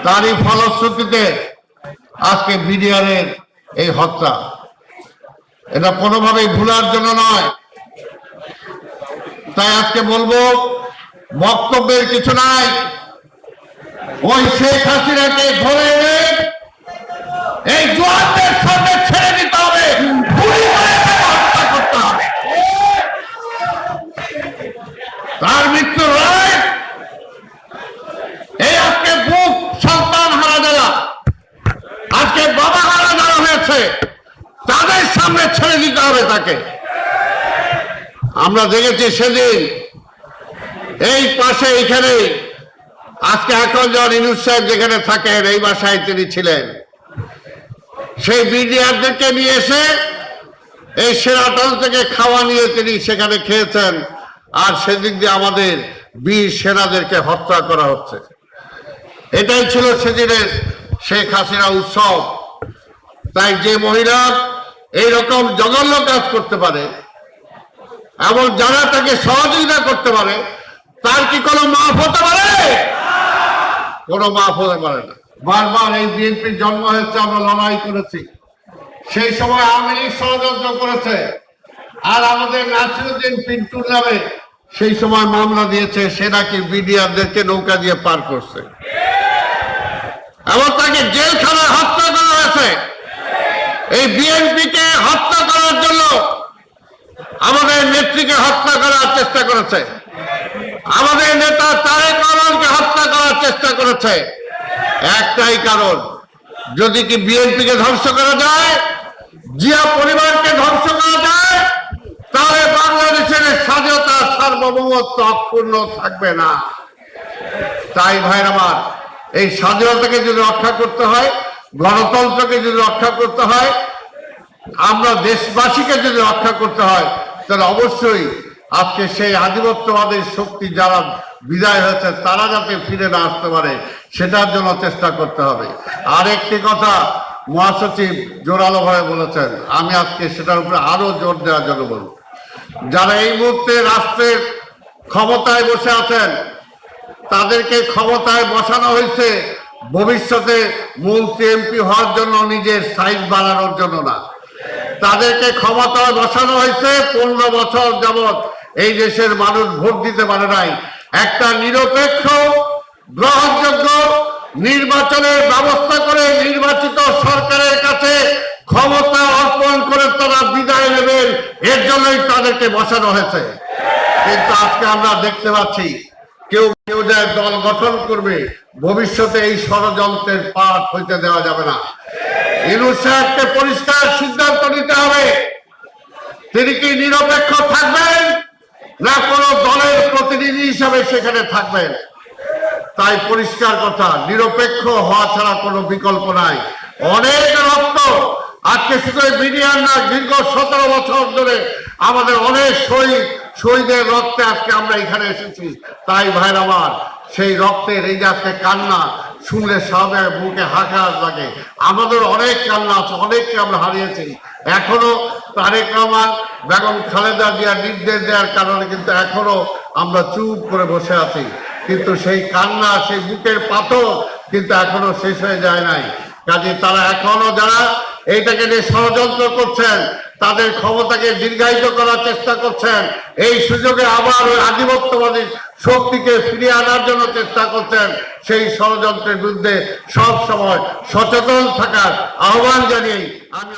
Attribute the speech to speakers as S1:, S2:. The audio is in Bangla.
S1: তারই ফলশ্রুতিতে আজকে বিডিআরের এই হত্যা, এটা কোনোভাবেই ভুলার জন্য নয়। তাই আজকে বলবো, বক্তব্যের কিছু নাই, ওই শেখ হাসিনাকে ধরে এনে এই জোয়ারদের সামনে ছেড়ে দিতে হবে, হত্যা করতে হবে। তার মৃত্যুর রায় এই আজকে বুক সন্তান হারা যারা, আজকে বাবা হারা যারা হয়েছে, তাদের সামনে ছেড়ে দিতে হবে তাকে। আমরা দেখেছি সেদিন এই পাশে এইখানে আজকে এখন যখন ইউনূস সাহেব যেখানে থাকেন এই বাসায় তিনি ছিলেন, সেই বিডিআরদেরকে নিয়ে এসে এই সেরাটন থেকে খাওয়া নিয়ে তিনি সেখানে খেয়েছেন, আর সেদিক দিয়ে আমাদের বীর সেনাদেরকে হত্যা করা হচ্ছে। এটাই ছিল সেদিনের শেখ হাসিনা উৎসব। তাই যে মহিলা এইরকম জঘন্য কাজ করতে পারে এবং যারা তাকে সহযোগিতা করতে পারে, তার কি কোনো মাফ হতে পারে? কোনো মাফ হতে পারে না। বারবার এই বিএনপির জন্ম হয়েছে, আমরা লড়াই করেছি, সেই সময় আওয়ামী লীগ ষড়যন্ত্র করেছে, আর আমাদের নাসিরউদ্দিন পিন্টুর নামে সেই সময় মামলা দিয়েছে, সে নাকি বিডিআরদেরকে নৌকা দিয়ে পার করছে এবং তাকে জেলখানায় হত্যা করা হয়েছে। এই বিএনপিকে হত্যা করার জন্য আমাদের নেত্রীকে হত্যা করার চেষ্টা করেছে, আমাদের নেতা তারেক রহমানকে হত্যা করার চেষ্টা করেছে। একটাই কারণ, যদি কি বিএনপিকে ধ্বংস করা যায়, জিয়া পরিবারকে ধ্বংস করা যায়, তাহলে বাংলাদেশের স্বাধীনতা সার্বভৌমত্ব অক্ষুণ্ণ থাকবে না। তাই ভাইরা আমার, এই স্বাধীনতাকে যদি রক্ষা করতে হয়, গণতন্ত্রকে যদি রক্ষা করতে হয়, আমরা দেশবাসীকে যদি রক্ষা করতে হয়, তাহলে অবশ্যই আজকে সেই আধিপত্যবাদের শক্তি যারা বিদায় হয়েছে তারা যাতে ফিরে না আসতে পারে সেটার জন্য চেষ্টা করতে হবে। আর একটি কথা মহাসচিব জোরালোভাবে বলেছেন, আমি আজকে সেটার উপরে আরো জোর দেওয়ার জন্য বলব, যারা এই মুহূর্তে রাষ্ট্রের ক্ষমতায় বসে আছেন, তাদেরকে ক্ষমতায় বসানো হয়েছে ভবিষ্যতে মন্ত্রী এমপি হওয়ার জন্য, নিজের সাইজ বাড়ানোর জন্য না। তাদেরকে ক্ষমতায় বসানো হয়েছে 15 বছর যাবৎ এই দেশের মানুষ ভোট দিতে পারে নাই, একটা নিরপেক্ষ গ্রহণযোগ্য নির্বাচনের ব্যবস্থা করে নির্বাচিত সরকারের কাছে ক্ষমতা অর্পণ করে তারা বিদায় নেবেন, এর জন্যই তাদেরকে বসানো হয়েছে। কিন্তু আজকে আমরা দেখতে পাচ্ছি কেউ কেউ যায় দল গঠন করবে, ভবিষ্যতে এই ষড়যন্ত্রের পাঠ হইতে দেওয়া যাবে না। ইউনূস সাহেবকে পরিষ্কার সিদ্ধান্ত নিতে হবে, তিনি কি নিরপেক্ষ থাকবেন না কোন দলের প্রতিনিধি হিসাবে সেখানে থাকবেন। তাই পরিষ্কার কথা, নিরপেক্ষ হওয়া ছাড়া কোনো বিকল্প নাই। অনেক রক্ত আজকে শুধু বিডিআর না, দীর্ঘ 17 বছর ধরে আমাদের অনেক শহীদের রক্তে আজকে আমরা এখানে এসেছি। তাই ভাইরা আমার, সেই রক্তের এই যে আজকে কান্না শুনলে সবের বুকে হাহাকার লাগে। আমাদের অনেক কান্না আছে, অনেককে আমরা হারিয়েছি। এখনো তারেক রহমান বেগম খালেদা জিয়া নির্দেশ দেওয়ার কারণে কিন্তু এখনো আমরা চুপ করে বসে আছি, কিন্তু সেই কান্না, সেই বুকের পাথর কিন্তু এখনো শেষ হয়ে যায় নাই। কাজে তারা এখনো যারা এইটাকে নিয়ে ষড়যন্ত্র করছেন, তাদের ক্ষমতাকে দীর্ঘায়িত করার চেষ্টা করছেন, এই সুযোগে আবার ওই আধিপত্যবাদী শক্তিকে ফিরিয়ে আনার জন্য চেষ্টা করছেন, সেই ষড়যন্ত্রের বিরুদ্ধে সব সময় সচেতন থাকার আহ্বান জানিয়ে আমি